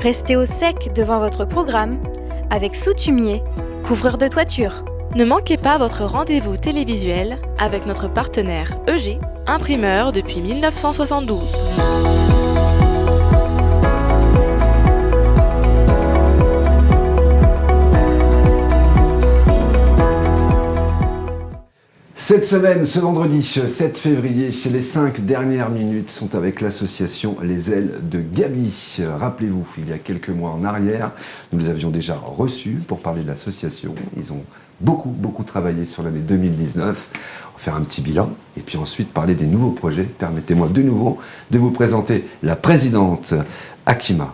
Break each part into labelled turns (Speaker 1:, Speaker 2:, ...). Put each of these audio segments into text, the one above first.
Speaker 1: Restez au sec devant votre programme avec Soutumier, couvreur de toiture.
Speaker 2: Ne manquez pas votre rendez-vous télévisuel avec notre partenaire EG, imprimeur depuis 1972.
Speaker 3: Cette semaine, ce vendredi 7 février, les 5 dernières minutes sont avec l'association Les Ailes de Gaby. Rappelez-vous, il y a quelques mois en arrière, nous les avions déjà reçus pour parler de l'association. Ils ont beaucoup travaillé sur l'année 2019. On va faire un petit bilan et puis ensuite parler des nouveaux projets. Permettez-moi de nouveau de vous présenter la présidente Hakima.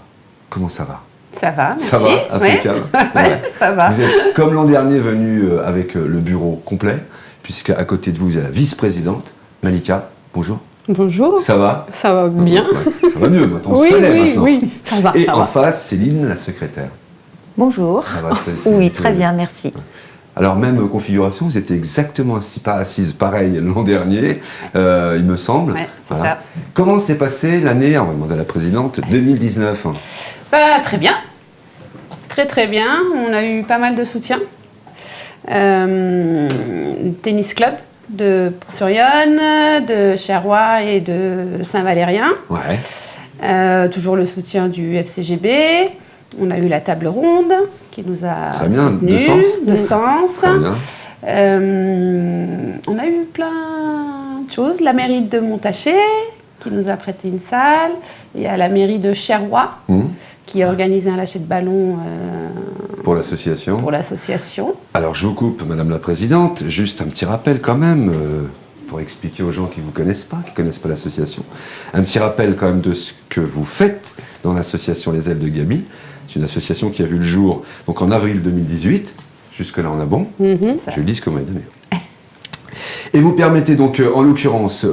Speaker 3: Comment ça va ?
Speaker 4: Ça va, merci.
Speaker 3: Ça va, impeccable.
Speaker 4: Ouais, ça va.
Speaker 3: Vous êtes, comme l'an dernier, venu avec le bureau complet, puisqu'à côté de vous, vous avez la vice-présidente, Malika. Bonjour.
Speaker 5: Bonjour.
Speaker 3: Ça va ?
Speaker 5: Ça va bien.
Speaker 3: Ouais, ça va mieux, maintenant on se connaît maintenant.
Speaker 5: Oui, ça va.
Speaker 3: Et
Speaker 5: ça
Speaker 3: en
Speaker 5: va.
Speaker 3: face, Céline, la secrétaire.
Speaker 4: Bonjour.
Speaker 3: Ça va,
Speaker 4: Oui, très bien, merci.
Speaker 3: Alors, même configuration, vous étiez exactement assise pareil l'an dernier, il me semble.
Speaker 4: Ouais,
Speaker 3: Voilà.
Speaker 4: ça.
Speaker 3: Comment s'est passée l'année, on va demander à la présidente, 2019 ?
Speaker 4: Très bien. Très bien. On a eu pas mal de soutien. Tennis club de Pont-sur-Yonne, de Cherrois et de Saint-Valérien.
Speaker 3: Ouais.
Speaker 4: Toujours le soutien du FCGB. On a eu la table ronde qui nous a
Speaker 3: Très bien,
Speaker 4: soutenus,
Speaker 3: de Sens.
Speaker 4: de Sens.
Speaker 3: Très bien.
Speaker 4: On a eu plein de choses. La mairie de Montaché qui nous a prêté une salle. Il y a la mairie de Cherrois qui a organisé un lâcher de ballon
Speaker 3: Pour l'association.
Speaker 4: pour l'association.
Speaker 3: Alors, je vous coupe, Madame la Présidente, juste un petit rappel quand même, pour expliquer aux gens qui ne vous connaissent pas, qui ne connaissent pas l'association, un petit rappel quand même de ce que vous faites dans l'association Les Ailes de Gaby. C'est une association qui a vu le jour donc en avril 2018, jusque-là on a bon, je lis ce que vous m'avez donné. Et vous permettez donc, en l'occurrence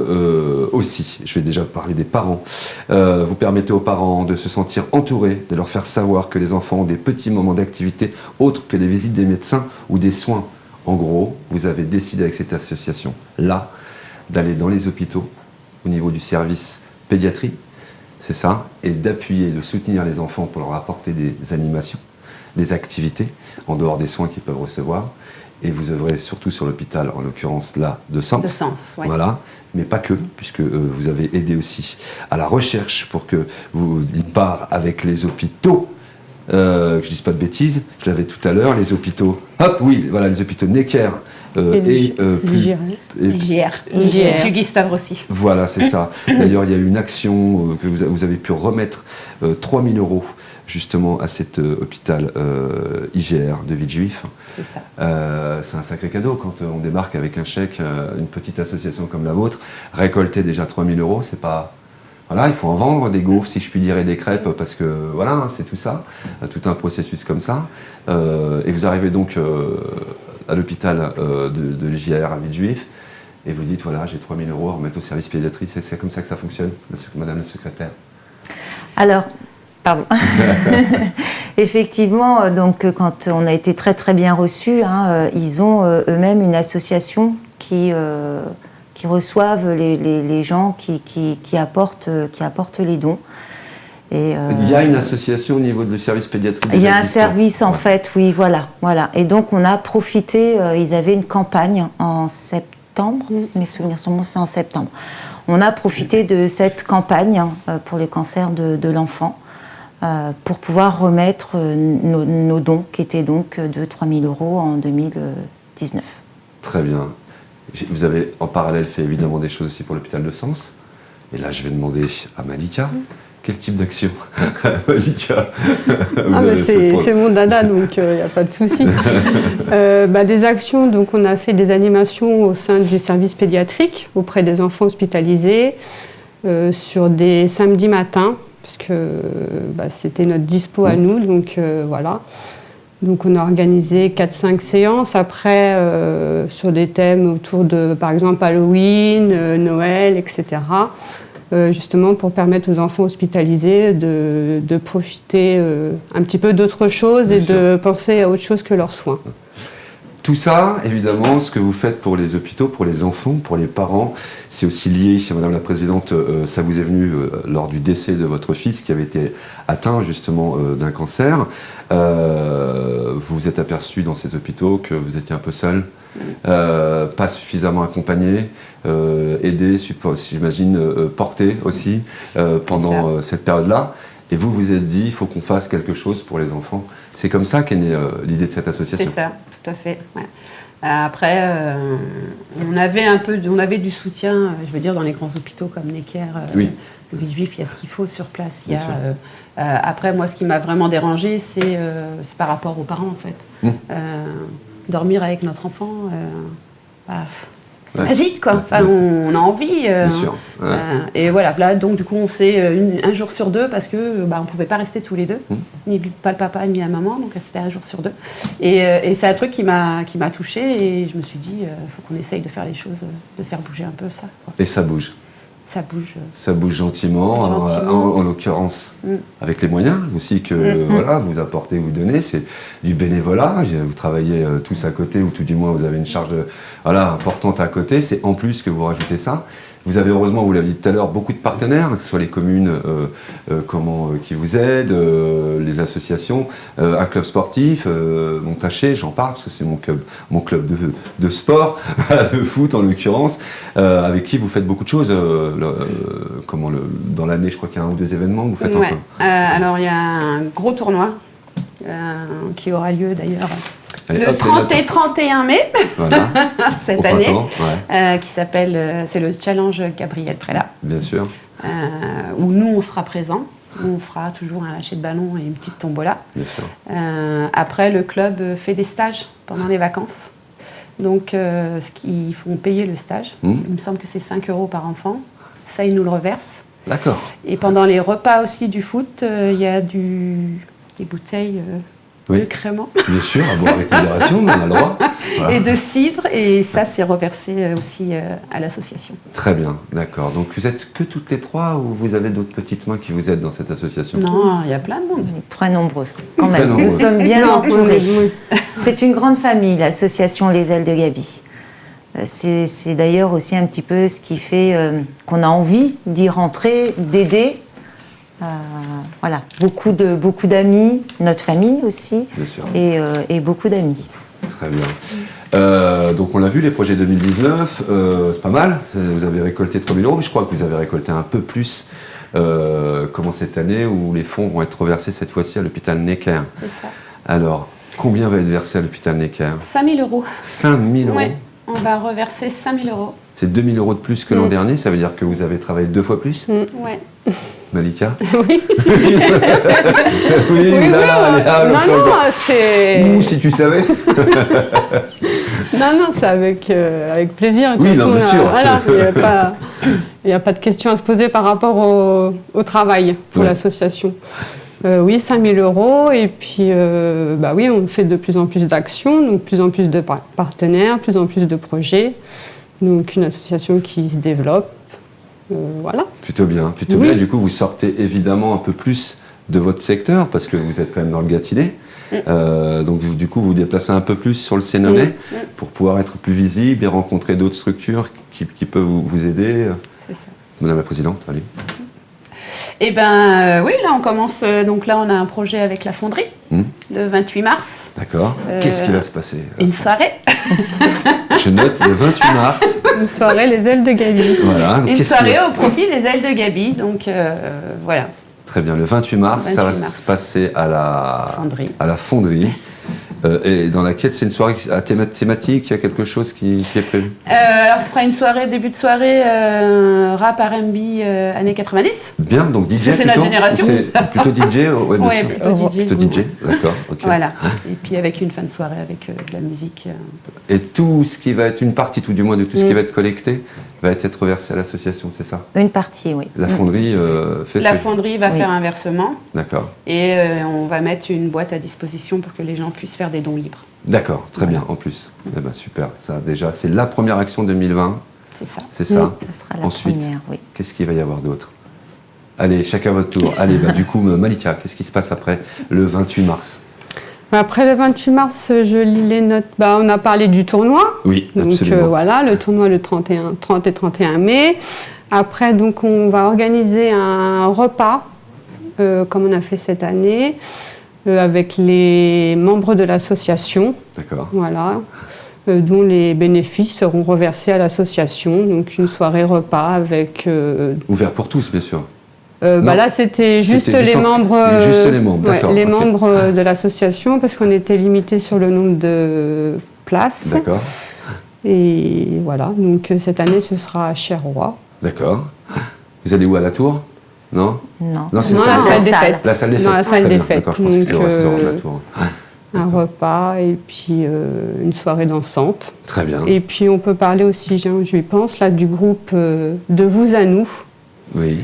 Speaker 3: aussi, je vais déjà parler des parents, vous permettez aux parents de se sentir entourés, de leur faire savoir que les enfants ont des petits moments d'activité autres que les visites des médecins ou des soins. En gros, vous avez décidé avec cette association-là d'aller dans les hôpitaux, au niveau du service pédiatrie, c'est ça, et d'appuyer, de soutenir les enfants pour leur apporter des animations, des activités, en dehors des soins qu'ils peuvent recevoir. Et vous œuvrez surtout sur l'hôpital, en l'occurrence là, de Sens.
Speaker 4: De Sens, ouais.
Speaker 3: Voilà, mais pas que, puisque vous avez aidé aussi à la recherche pour que vous, d'une part, avec les hôpitaux, que je dise pas de bêtises, je l'avais tout à l'heure, les hôpitaux, les hôpitaux Necker
Speaker 5: l'IGR.
Speaker 4: L'Institut Gustave Roussy.
Speaker 3: Voilà, c'est ça. D'ailleurs, il y a eu une action que vous avez pu remettre 3 000 € justement à cet hôpital IGR de Villejuif.
Speaker 4: C'est ça.
Speaker 3: C'est un sacré cadeau quand on débarque avec un chèque, une petite association comme la vôtre, récolter déjà 3 000 €, c'est pas... Voilà, il faut en vendre des gaufres, si je puis dire, et des crêpes, parce que voilà, c'est tout ça, tout un processus comme ça. Et vous arrivez donc à l'hôpital de l'IGR à Villejuif, et vous dites, voilà, j'ai 3 000 € à remettre au service pédiatrie. C'est comme ça que ça fonctionne, Madame la secrétaire.
Speaker 4: Alors, pardon. Effectivement, donc, quand on a été très bien reçus, ils ont eux-mêmes une association qui reçoivent les gens qui apportent les dons. Et,
Speaker 3: il y a une association au niveau du service pédiatrique.
Speaker 4: Il y a un service en fait, oui, voilà. Et donc on a profité, ils avaient une campagne en septembre, mes souvenirs sont bons, c'est en septembre. On a profité de cette campagne pour les cancers de l'enfant pour pouvoir remettre nos dons, qui étaient donc de 3 000 € en 2019.
Speaker 3: Très bien. Vous avez en parallèle fait évidemment des choses aussi pour l'hôpital de Sens. Et là, je vais demander à Malika, quel type d'action Malika
Speaker 5: c'est mon dada, donc il n'y a pas de souci. Des actions, donc on a fait des animations au sein du service pédiatrique auprès des enfants hospitalisés sur des samedis matins, puisque c'était notre dispo à nous, donc voilà. Donc on a organisé 4-5 séances après sur des thèmes autour de, par exemple, Halloween, Noël, etc. Justement pour permettre aux enfants hospitalisés de profiter un petit peu d'autre chose et de penser à autre chose que leurs soins.
Speaker 3: Tout ça, évidemment, ce que vous faites pour les hôpitaux, pour les enfants, pour les parents, c'est aussi lié, Madame la Présidente, ça vous est venu lors du décès de votre fils qui avait été atteint justement d'un cancer. Vous vous êtes aperçu dans ces hôpitaux que vous étiez un peu seul, pas suffisamment accompagné, aidé, j'imagine, porté aussi pendant cette période-là. Et vous vous êtes dit, il faut qu'on fasse quelque chose pour les enfants. C'est comme ça qu'est née l'idée de cette association.
Speaker 6: C'est ça, tout à fait. Ouais. Après, on avait du soutien, je veux dire, dans les grands hôpitaux comme Necker,
Speaker 3: oui.
Speaker 6: Le Villejuif, il y a ce qu'il faut sur place. Il y a, après, moi, ce qui m'a vraiment dérangée, c'est par rapport aux parents, en fait. Dormir avec notre enfant, c'est magique, quoi. Enfin, on a envie.
Speaker 3: Bien sûr.
Speaker 6: Et voilà, là, donc, du coup, on fait un jour sur deux parce que on ne pouvait pas rester tous les deux, pas le papa ni la maman, donc c'était un jour sur deux. Et c'est un truc qui m'a touchée et je me suis dit, il faut qu'on essaye de faire les choses, de faire bouger un peu ça, quoi.
Speaker 3: Et ça bouge.
Speaker 6: Ça bouge.
Speaker 3: Ça bouge gentiment. En l'occurrence, avec les moyens aussi que voilà, vous apportez, vous donnez. C'est du bénévolat. Vous travaillez tous à côté, ou tout du moins vous avez une charge importante à côté. C'est en plus que vous rajoutez ça. Vous avez heureusement, vous l'avez dit tout à l'heure, beaucoup de partenaires, que ce soit les communes qui vous aident, les associations, un club sportif, Montaché, j'en parle parce que c'est mon club de sport, de foot en l'occurrence, avec qui vous faites beaucoup de choses. Dans l'année, je crois qu'il y a 1 ou 2 événements que vous faites encore.
Speaker 6: Alors il y a un gros tournoi qui aura lieu d'ailleurs.
Speaker 3: Allez,
Speaker 6: le 30 et 31 mai,
Speaker 3: voilà.
Speaker 6: cette année, qui s'appelle, c'est le challenge Gabriel Prélat.
Speaker 3: Bien sûr.
Speaker 6: Où nous, on sera présents. On fera toujours un lâcher de ballon et une petite tombola.
Speaker 3: Bien sûr.
Speaker 6: Après, le club fait des stages pendant les vacances. Donc, ils font payer le stage. Il me semble que c'est 5 € par enfant. Ça, ils nous le reversent.
Speaker 3: D'accord.
Speaker 6: Et pendant les repas aussi du foot, il y a des bouteilles... de crément.
Speaker 3: Bien sûr, à boire avec modération, on a le droit. Voilà.
Speaker 6: Et de cidre, et ça, c'est reversé aussi à l'association.
Speaker 3: Très bien, d'accord. Donc vous êtes que toutes les 3 ou vous avez d'autres petites mains qui vous aident dans cette association?
Speaker 6: Non, il y a plein de monde.
Speaker 4: Très nombreux, quand
Speaker 3: Très
Speaker 4: même.
Speaker 3: nombreux.
Speaker 4: Nous sommes bien entourés. C'est une grande famille, l'association Les Ailes de Gaby. C'est d'ailleurs aussi un petit peu ce qui fait qu'on a envie d'y rentrer, d'aider. Voilà, beaucoup d'amis, notre famille aussi, et beaucoup d'amis.
Speaker 3: Très bien. Donc on l'a vu, les projets 2019, c'est pas mal. Vous avez récolté 3 000 €, mais je crois que vous avez récolté un peu plus comment cette année où les fonds vont être reversés cette fois-ci à l'hôpital Necker.
Speaker 6: C'est ça.
Speaker 3: Alors, combien va être versé à l'hôpital Necker?
Speaker 6: 5 000 €.
Speaker 3: 5 000 €.
Speaker 6: Ouais, on va reverser 5 000 €.
Speaker 3: C'est 2 000 € de plus que l'an dernier, ça veut dire que vous avez travaillé 2 fois plus?
Speaker 6: Ouais.
Speaker 3: Malika?
Speaker 6: Oui.
Speaker 3: Oui,
Speaker 6: non, c'est...
Speaker 3: Ou si tu savais.
Speaker 5: Non, c'est avec plaisir.
Speaker 3: Oui, non, bien sûr.
Speaker 5: Voilà, il n'y a pas de question à se poser par rapport au travail pour l'association. Oui, 5 000 €, et puis oui, on fait de plus en plus d'actions, donc plus en plus de partenaires, plus en plus de projets, donc une association qui se développe. Voilà.
Speaker 3: Plutôt bien. Bien. Du coup, vous sortez évidemment un peu plus de votre secteur parce que vous êtes quand même dans le Gâtinais. Donc, du coup, vous vous déplacez un peu plus sur le Sénonais pour pouvoir être plus visible et rencontrer d'autres structures qui peuvent vous aider.
Speaker 6: C'est ça.
Speaker 3: Madame la Présidente, allez.
Speaker 6: Eh bien, oui, là, on commence. Donc là, on a un projet avec la fonderie, le 28 mars.
Speaker 3: D'accord. Qu'est-ce qui va se passer?
Speaker 6: Une soirée.
Speaker 3: Je note le 28 mars.
Speaker 5: Une soirée Les Ailes de Gaby.
Speaker 3: Voilà. Donc,
Speaker 6: une soirée au profit des Ailes de Gaby. Donc, voilà.
Speaker 3: Très bien. Le 28 mars, ça va se passer à la fonderie. Et dans laquelle c'est une soirée à thématique, il y a quelque chose qui est prévu?
Speaker 6: Alors ce sera une soirée, début de soirée, rap R&B années 90.
Speaker 3: Bien, donc DJ
Speaker 6: c'est notre génération.
Speaker 3: C'est plutôt DJ? Ouais, bien sûr.
Speaker 6: Plutôt DJ.
Speaker 3: Plutôt DJ, d'accord. Okay.
Speaker 6: Voilà, et puis avec une fin de soirée avec de la musique.
Speaker 3: Et tout ce qui va être, une partie tout du moins de tout ce qui va être collecté, va être reversé à l'association, c'est ça?
Speaker 4: Une partie, oui.
Speaker 3: La fonderie fait
Speaker 6: La fonderie va faire un versement.
Speaker 3: D'accord.
Speaker 6: Et on va mettre une boîte à disposition pour que les gens puissent faire des dons libres.
Speaker 3: D'accord, très bien, en plus. Eh ben, super. Ça, déjà, c'est la première action 2020.
Speaker 6: C'est ça.
Speaker 3: C'est ça.
Speaker 4: Ça sera la
Speaker 3: Ensuite,
Speaker 4: première, oui.
Speaker 3: qu'est-ce qu'il va y avoir d'autre? Allez, chacun votre tour. Allez, du coup, Malika, qu'est-ce qui se passe après le 28 mars?
Speaker 5: Après le 28 mars, je lis les notes. On a parlé du tournoi.
Speaker 3: Oui,
Speaker 5: donc,
Speaker 3: absolument.
Speaker 5: Voilà, le tournoi le 30 et 31 mai. Après, donc, on va organiser un repas, comme on a fait cette année, avec les membres de l'association.
Speaker 3: D'accord.
Speaker 5: Voilà. Dont les bénéfices seront reversés à l'association. Donc, une soirée repas avec...
Speaker 3: Ouvert pour tous, bien sûr.
Speaker 5: Là, c'était juste les membres.
Speaker 3: Juste les membres, d'accord.
Speaker 5: Les
Speaker 3: ok.
Speaker 5: membres de l'association, parce qu'on était limité sur le nombre de places.
Speaker 3: D'accord.
Speaker 5: Et voilà, donc cette année, ce sera à Cherrois.
Speaker 3: D'accord. Vous allez où, à la Tour? Non.
Speaker 4: Non,
Speaker 3: Non, c'est
Speaker 5: Non,
Speaker 3: ça,
Speaker 5: la salle des fêtes.
Speaker 3: La salle des fêtes.
Speaker 5: Dans la salle
Speaker 3: Très
Speaker 5: des
Speaker 3: bien,
Speaker 5: fêtes.
Speaker 3: D'accord, je pensais que c'était au
Speaker 5: Donc,
Speaker 3: restaurant de la Tour.
Speaker 5: Un repas et puis une soirée dansante.
Speaker 3: Très bien.
Speaker 5: Et puis on peut parler aussi, je pense, là, du groupe De vous à nous.
Speaker 3: Oui.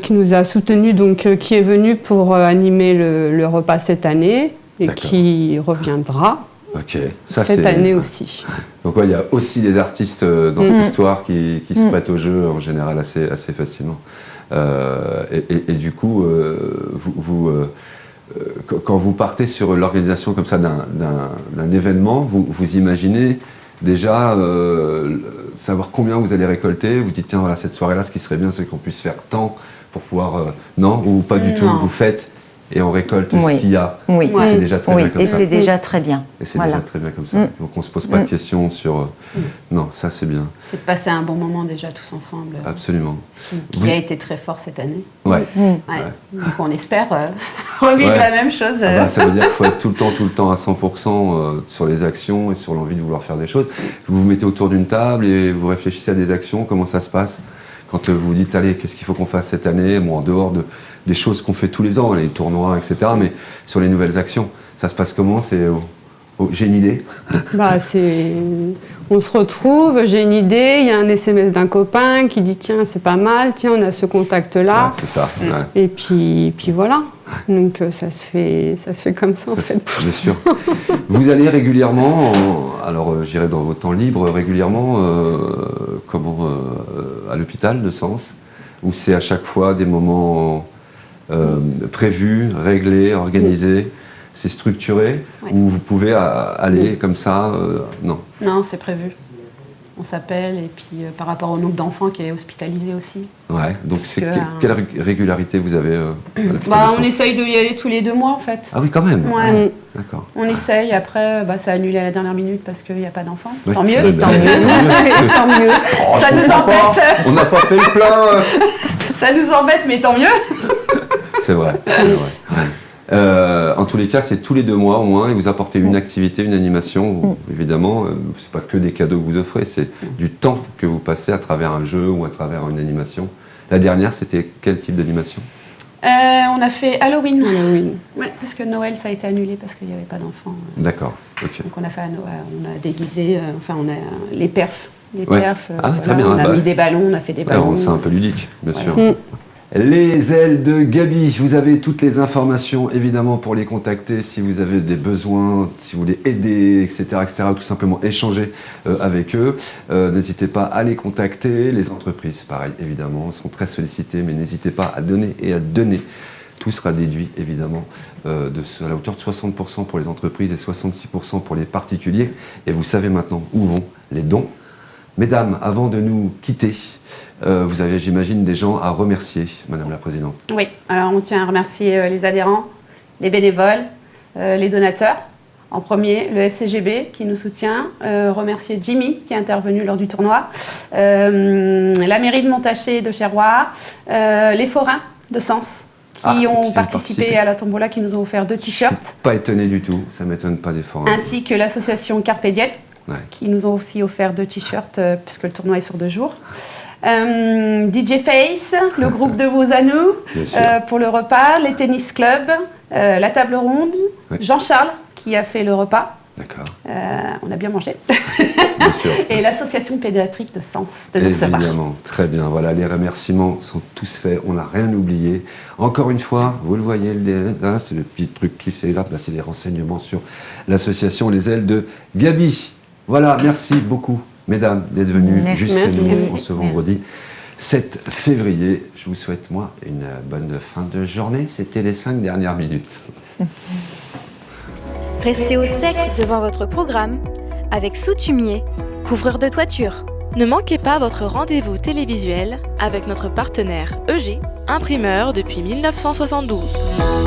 Speaker 5: Qui nous a soutenus, donc qui est venu pour animer le repas cette année et
Speaker 3: D'accord.
Speaker 5: qui reviendra
Speaker 3: Ok. Ça,
Speaker 5: cette
Speaker 3: c'est-
Speaker 5: année aussi.
Speaker 3: Donc ouais, il y a aussi des artistes dans cette histoire qui se prêtent au jeu en général assez facilement. Et du coup, quand vous partez sur l'organisation comme ça d'un événement, vous imaginez déjà savoir combien vous allez récolter. Vous dites tiens voilà, cette soirée-là, ce qui serait bien, c'est qu'on puisse faire tant pour pouvoir non, ou pas du tout.
Speaker 6: Non.
Speaker 3: Vous faites et on récolte
Speaker 4: Oui.
Speaker 3: ce qu'il y a.
Speaker 4: Oui,
Speaker 3: Et c'est déjà très
Speaker 4: oui,
Speaker 3: bien comme
Speaker 4: et
Speaker 3: ça.
Speaker 4: c'est déjà très bien.
Speaker 3: Et c'est
Speaker 4: Voilà.
Speaker 3: déjà très bien comme ça. Donc on se pose pas de questions sur. Non, ça c'est bien.
Speaker 6: C'est de passer un bon moment déjà tous ensemble,
Speaker 3: Absolument.
Speaker 6: qui
Speaker 3: Vous-
Speaker 6: a été très fort cette année.
Speaker 3: Ouais.
Speaker 6: Ouais. Donc on espère revivre
Speaker 3: Ouais.
Speaker 6: la même chose.
Speaker 3: Ah bah, ça veut dire qu'il faut être tout le temps à 100% sur les actions et sur l'envie de vouloir faire des choses. Vous vous mettez autour d'une table et vous réfléchissez à des actions. Comment ça se passe quand vous vous dites allez, qu'est-ce qu'il faut qu'on fasse cette année? Bon, en dehors des choses qu'on fait tous les ans, les tournois, etc. Mais sur les nouvelles actions, ça se passe comment? J'ai une idée.
Speaker 5: On se retrouve, j'ai une idée, il y a un SMS d'un copain qui dit tiens, c'est pas mal, tiens, on a ce contact-là.
Speaker 3: Ouais, c'est ça. Ouais.
Speaker 5: Et puis voilà. Donc ça se fait comme ça en fait.
Speaker 3: Bien sûr. Vous allez régulièrement, j'irai dans vos temps libres, régulièrement à l'hôpital de Sens, où c'est à chaque fois des moments prévus, réglés, organisés, c'est structuré,
Speaker 6: Ouais.
Speaker 3: où vous pouvez aller comme ça, non.
Speaker 6: Non, c'est prévu. On s'appelle et puis par rapport au nombre d'enfants qui est hospitalisé aussi.
Speaker 3: Ouais, donc c'est
Speaker 6: Parce que,
Speaker 3: quelle régularité vous avez à l'hôpital de
Speaker 6: On
Speaker 3: Sens?
Speaker 6: essaye de y aller tous les 2 mois en fait.
Speaker 3: Ah oui, quand même.
Speaker 6: Ouais.
Speaker 3: D'accord.
Speaker 6: On essaye, après c'est annulé à la dernière minute parce qu'il n'y a pas d'enfants.
Speaker 3: Ouais.
Speaker 6: Tant mieux.
Speaker 3: Ouais,
Speaker 4: Tant mieux. Tant mieux.
Speaker 3: Oh,
Speaker 6: Ça
Speaker 3: je
Speaker 6: nous
Speaker 3: comprends pas.
Speaker 6: embête.
Speaker 3: On n'a pas fait le plein.
Speaker 6: Ça nous embête, mais tant mieux.
Speaker 3: C'est vrai. Ouais. En tous les cas, c'est tous les 2 mois au moins, et vous apportez une activité, une animation. Évidemment, c'est pas que des cadeaux que vous offrez, c'est du temps que vous passez à travers un jeu ou à travers une animation. La dernière, c'était quel type d'animation?
Speaker 6: On a fait Halloween.
Speaker 5: Halloween.
Speaker 6: Ouais, parce que Noël, ça a été annulé parce qu'il n'y avait pas d'enfants.
Speaker 3: D'accord, ok.
Speaker 6: Donc on a fait à Noël, on a déguisé, on a les perfs. Les
Speaker 3: Ouais.
Speaker 6: perfs,
Speaker 3: Ah oui, très bien,
Speaker 6: on a
Speaker 3: bah,
Speaker 6: mis des ballons, on a fait des
Speaker 3: Ouais,
Speaker 6: ballons.
Speaker 3: c'est un peu ludique, bien
Speaker 6: Voilà.
Speaker 3: sûr. Les ailes de Gaby, vous avez toutes les informations évidemment pour les contacter si vous avez des besoins, si vous voulez aider, etc., ou tout simplement échanger avec eux. N'hésitez pas à les contacter. Les entreprises, pareil, évidemment, sont très sollicitées, mais n'hésitez pas à donner et à donner. Tout sera déduit évidemment à la hauteur de 60% pour les entreprises et 66% pour les particuliers. Et vous savez maintenant où vont les dons. Mesdames, avant de nous quitter, vous avez, j'imagine, des gens à remercier, Madame la Présidente.
Speaker 6: Oui, alors on tient à remercier les adhérents, les bénévoles, les donateurs. En premier, le FCGB qui nous soutient, remercier Jimmy qui est intervenu lors du tournoi, la mairie de Montaché de Cherrois, les forains de Sens qui ont participé à la tombola, qui nous ont offert 2
Speaker 3: Je suis
Speaker 6: t-shirts,
Speaker 3: pas étonné du tout, ça m'étonne pas des forains.
Speaker 6: ainsi que l'association Carpe Diem,
Speaker 3: Ouais.
Speaker 6: qui nous ont aussi offert 2 t-shirts puisque le tournoi est sur 2 jours. DJ Face, le groupe de vous à nous,
Speaker 3: Bien sûr.
Speaker 6: pour le repas, les tennis clubs, la table ronde,
Speaker 3: Ouais.
Speaker 6: Jean-Charles qui a fait le repas,
Speaker 3: D'accord,
Speaker 6: on a bien mangé,
Speaker 3: bien sûr.
Speaker 6: et l'association pédiatrique de Sens de Notre-Savoie.
Speaker 3: Évidemment, très bien. Voilà, les remerciements sont tous faits, on n'a rien oublié. Encore une fois, vous le voyez, là, c'est le petit truc qui c'est là, c'est les renseignements sur l'association Les Ailes de Gaby. Voilà, merci beaucoup, mesdames, d'être venues
Speaker 4: Merci.
Speaker 3: jusqu'à nous
Speaker 6: Merci.
Speaker 3: en ce vendredi 7 février. Je vous souhaite, moi, une bonne fin de journée. C'était les 5 dernières minutes.
Speaker 1: Restez au sec devant votre programme avec Soutumier, couvreur de toiture.
Speaker 2: Ne manquez pas votre rendez-vous télévisuel avec notre partenaire EG, imprimeur depuis 1972.